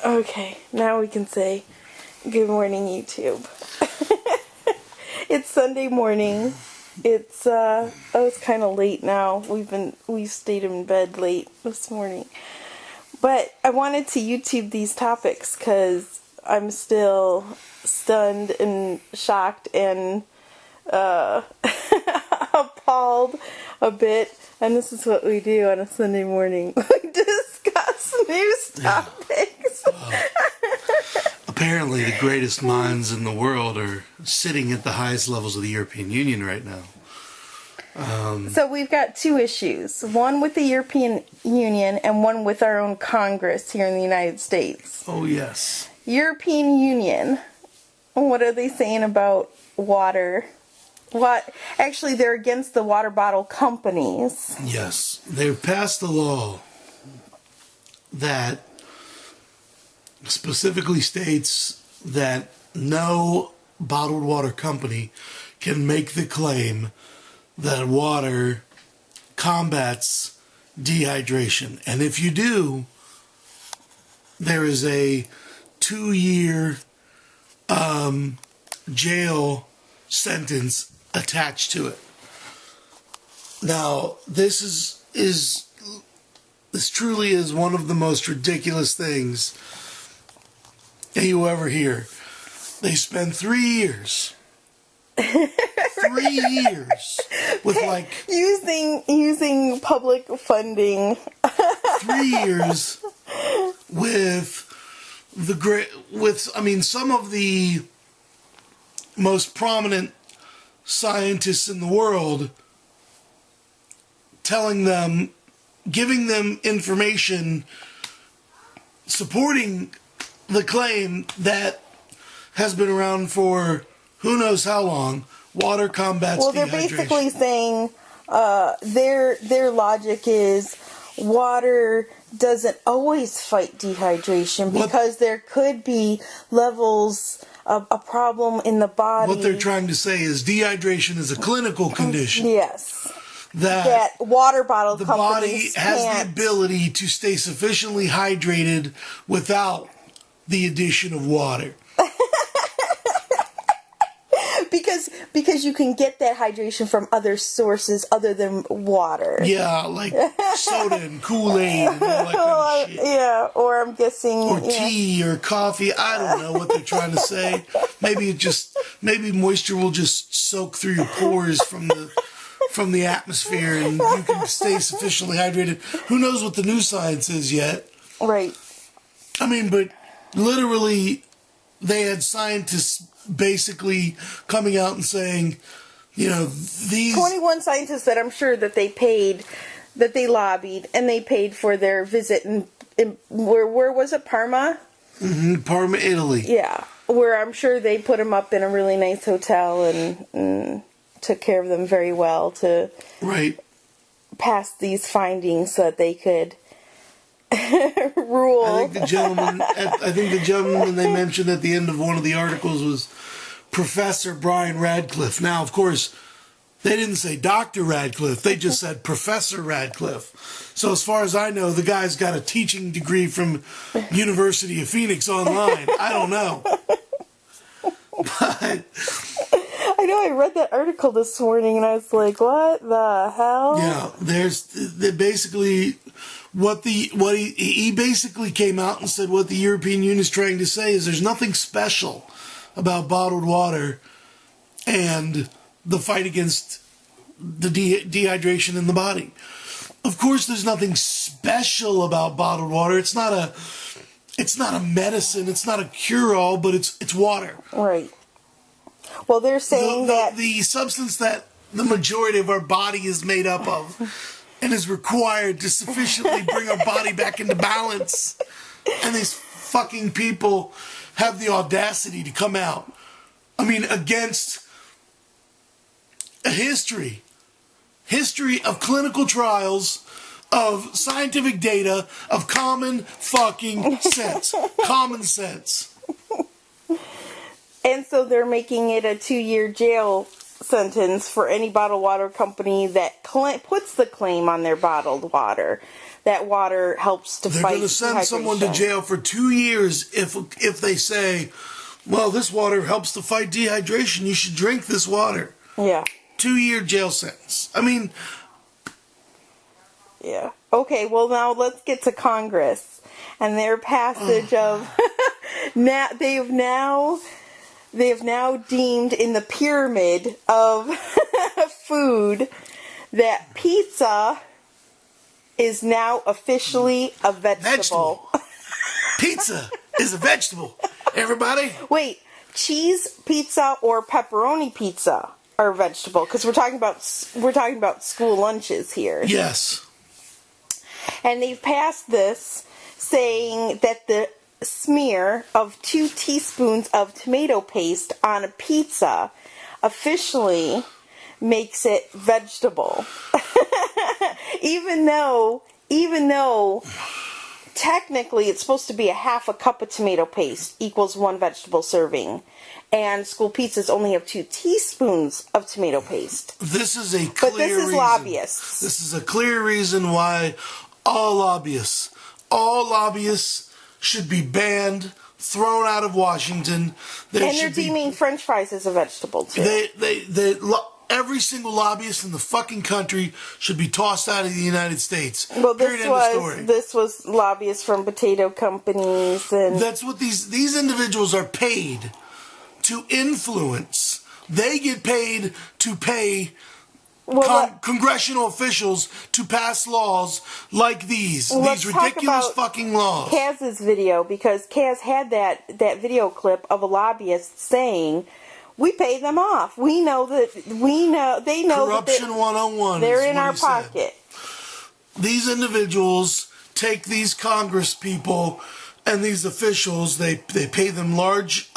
Okay, now we can say good morning, YouTube. It's Sunday morning. It's kind of late now. We stayed in bed late this morning. But I wanted to YouTube these topics because I'm still stunned and shocked and appalled a bit. And this is what we do on a Sunday morning. We discuss news topics. Apparently the greatest minds in the world are sitting at the highest levels of the European Union right now. So we've got two issues. One with the European Union and one with our own Congress here in the United States. Oh, yes. European Union. What are they saying about water? Actually, they're against the water bottle companies. Yes. They've passed a law that specifically states that no bottled water company can make the claim that water combats dehydration. And if you do, there is a 2-year jail sentence attached to it. Now, this truly is one of the most ridiculous things that you ever hear. They spend 3 years. 3 years with using public funding. 3 years with some of the most prominent scientists in the world telling them, giving them information supporting the claim that has been around for who knows how long. Water combats dehydration. Well, they're basically saying their logic is water doesn't always fight dehydration because there could be levels of a problem in the body. What they're trying to say is dehydration is a clinical condition. Yes. That water bottle the companies body has the ability to stay sufficiently hydrated without the addition of water. Because you can get that hydration from other sources other than water. Yeah, like soda and Kool-Aid and all that kind of shit. Yeah, or I'm guessing... Or tea or coffee. I don't know what they're trying to say. Maybe moisture will just soak through your pores from the atmosphere and you can stay sufficiently hydrated. Who knows what the new science is yet. Right. I mean, but literally they had scientists basically coming out and saying, these 21 scientists that I'm sure that they paid, that they lobbied, and they paid for their visit in where was it, Parma? Mm-hmm, Parma, Italy. Yeah, where I'm sure they put them up in a really nice hotel and took care of them very well to pass these findings so that they could rule. I think the gentleman they mentioned at the end of one of the articles was Professor Brian Radcliffe. Now, of course, they didn't say Dr. Radcliffe. They just said Professor Radcliffe. So as far as I know, the guy's got a teaching degree from University of Phoenix online. I don't know. But I know, I read that article this morning and I was like, what the hell? Yeah, he basically came out and said what the European Union is trying to say is there's nothing special about bottled water and the fight against the dehydration in the body. Of course, there's nothing special about bottled water. It's not a medicine. It's not a cure-all, but it's water. Right. Well, they're saying that the substance that the majority of our body is made up of and is required to sufficiently bring our body back into balance. And these fucking people have the audacity to come out. I mean, against a history of clinical trials, of scientific data, of common fucking sense. Common sense. And so they're making it a 2-year jail sentence for any bottled water company that puts the claim on their bottled water. that water helps to They're fight going to send someone to dehydration. jail for 2 years if they say, well, this water helps to fight dehydration. You should drink this water. Yeah. 2-year jail sentence. I mean... Yeah. Okay, well now let's get to Congress and their passage of... They have now deemed in the pyramid of food that pizza is now officially a vegetable. Pizza is a vegetable. Everybody? Wait, cheese pizza or pepperoni pizza are vegetable because we're talking about school lunches here. Yes. And they've passed this saying that the smear of 2 teaspoons of tomato paste on a pizza officially makes it vegetable. even though technically it's supposed to be a half a cup of tomato paste equals 1 vegetable serving. And school pizzas only have 2 teaspoons of tomato paste. This is a clear But this is reason. lobbyists. This is a clear reason why all lobbyists should be banned, thrown out of Washington. And they're deeming French fries as a vegetable too. Every single lobbyist in the fucking country should be tossed out of the United States. Well, Period, this was lobbyists from potato companies and that's what these individuals are paid to influence. They get paid to pay congressional officials to pass laws like these ridiculous fucking laws. Kaz's video, because Kaz had that video clip of a lobbyist saying, "We pay them off. They know Corruption that 101. They're in our pocket." These individuals take these Congress people and these officials, they pay them large,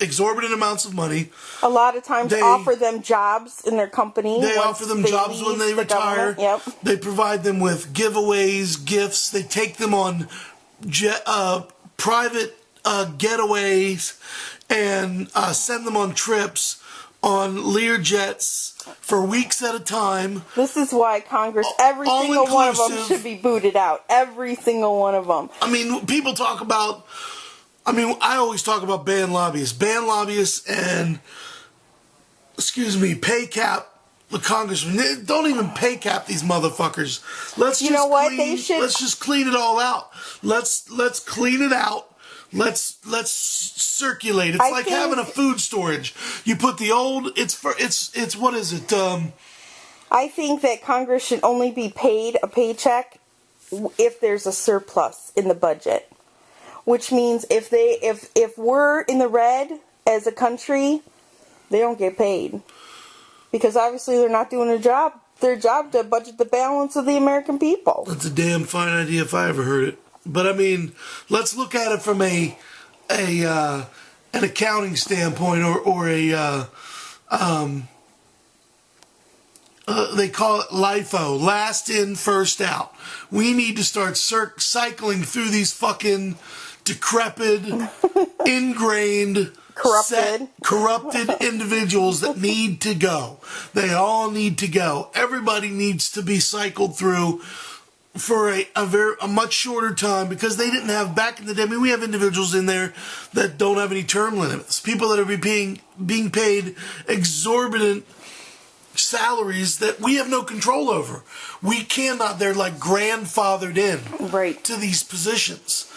exorbitant amounts of money. A lot of times offer them jobs in their company. They offer them jobs when they retire. Yep. They provide them with giveaways, gifts. They take them on private getaways and send them on trips on Lear jets for weeks at a time. This is why Congress, every single one of them should be booted out. Every single one of them. I mean, people talk about... I always talk about ban lobbyists. Ban lobbyists and, pay cap the congressmen. Don't even pay cap these motherfuckers. Let's just clean it all out. Let's clean it out. Let's circulate. It's like having a food storage. You put the old. It's what is it? I think that Congress should only be paid a paycheck if there's a surplus in the budget, which means if we're in the red as a country, they don't get paid because obviously they're not doing their job to budget the balance of the American people. That's a damn fine idea if I ever heard it. But let's look at it from an accounting standpoint, or they call it LIFO, last in, first out. We need to start cycling through these fucking decrepit, ingrained, corrupted individuals that need to go. They all need to go. Everybody needs to be cycled through for a much shorter time, because they didn't have back in the day. We have individuals in there that don't have any term limits. People that are being paid exorbitant salaries that we have no control over. We cannot. They're like grandfathered in to these positions,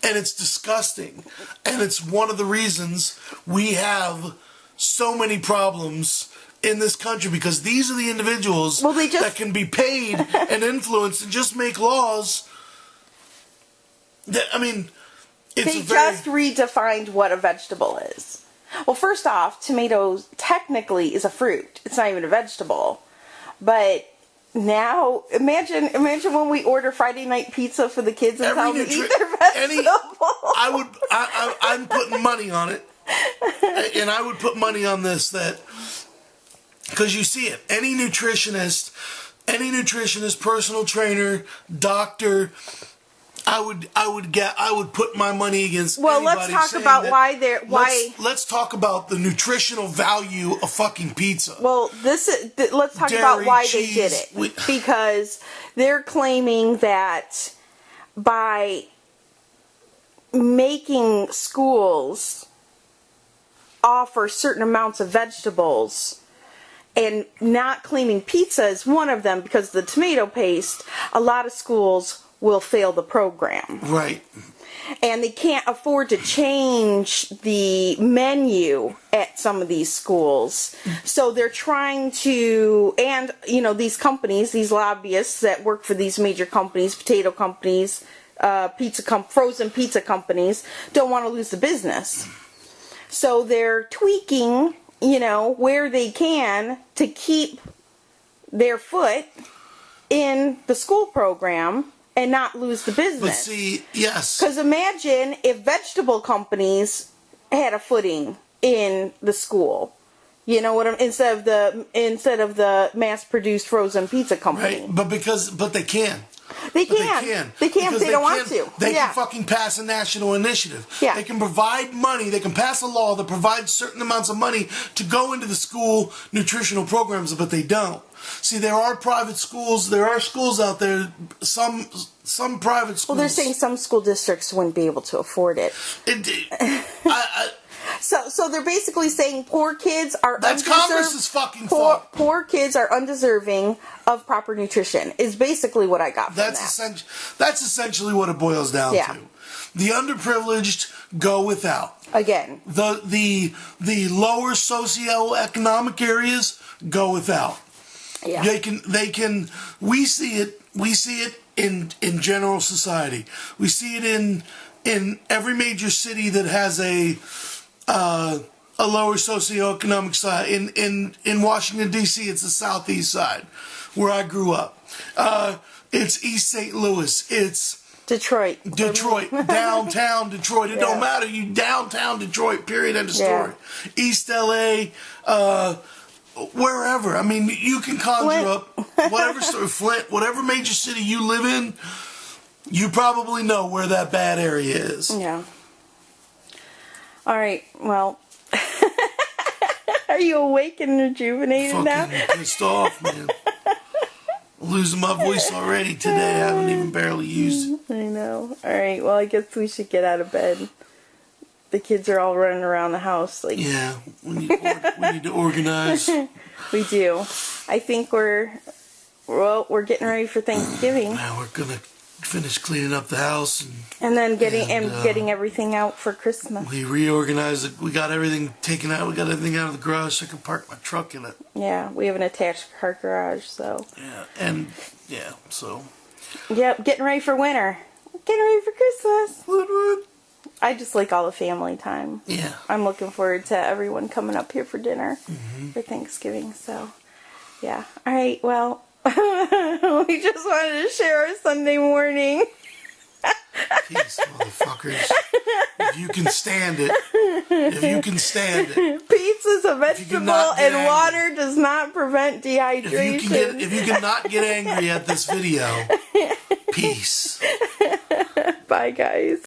and it's disgusting. And it's one of the reasons we have so many problems in this country, because these are the individuals that can be paid and influenced and just make laws that, they just redefined what a vegetable is. Well, first off, tomatoes technically is a fruit. It's not even a vegetable. But now, imagine when we order Friday night pizza for the kids and tell them to eat their vegetables. I'm putting money on it. And I would put money on this, that... Because you see it. Any nutritionist, personal trainer, doctor, I would put my money against. Well, let's anybody talk saying about that- why. Let's talk about the nutritional value of fucking pizza. Well, let's talk about why they did it. Because they're claiming that by making schools offer certain amounts of vegetables and not claiming pizza is one of them because of the tomato paste, a lot of schools will fail the program. Right. And they can't afford to change the menu at some of these schools. So they're trying to, and, you know, these companies, these lobbyists that work for these major companies, potato companies, frozen pizza companies, don't want to lose the business. So they're tweaking, you know, where they can to keep their foot in the school program and not lose the business. But see, yes. Because imagine if vegetable companies had a footing in the school. You know what I'm instead of the mass-produced frozen pizza company. Right, but they can. They can. They can if they don't want to. They can fucking pass a national initiative. Yeah. They can provide money. They can pass a law that provides certain amounts of money to go into the school nutritional programs, but they don't. See, there are private schools. There are schools out there. Some private schools. Well, they're saying some school districts wouldn't be able to afford it. So they're basically saying poor kids are that's Congress's fucking fault. Poor kids are undeserving of proper nutrition. Is basically what I got from that. That's essentially what it boils down to. The underprivileged go without. The Again. lower socioeconomic areas go without. Yeah. They can we see it in general society. We see it in every major city that has a lower socioeconomic side. In Washington D.C., it's the southeast side where I grew up. It's East St. Louis. It's Detroit, downtown Detroit. It don't matter. You downtown Detroit. Period. End of story. East L.A. Wherever. I mean, you can conjure up whatever story. Flint, whatever major city you live in, you probably know where that bad area is. Yeah. All right. Well, are you awake and rejuvenated now? Fucking pissed off, man. Losing my voice already today. I haven't even barely used it. I know. All right. Well, I guess we should get out of bed. The kids are all running around the house. Yeah, we need to organize. We do. I think we're getting ready for Thanksgiving. Yeah, we're gonna finish cleaning up the house and then getting everything out for Christmas. We reorganized it. We got everything taken out. We got everything out of the garage so I can park my truck in it. Yeah, we have an attached car garage, so. Yeah, so. Yep, getting ready for winter. Getting ready for Christmas. Wood. I just like all the family time. Yeah. I'm looking forward to everyone coming up here for dinner for Thanksgiving, so. Yeah. All right, well. We just wanted to share our Sunday morning. Peace, motherfuckers. If you can stand it. Pizza's a vegetable and water does not prevent dehydration. If you cannot get angry at this video, peace. Bye, guys.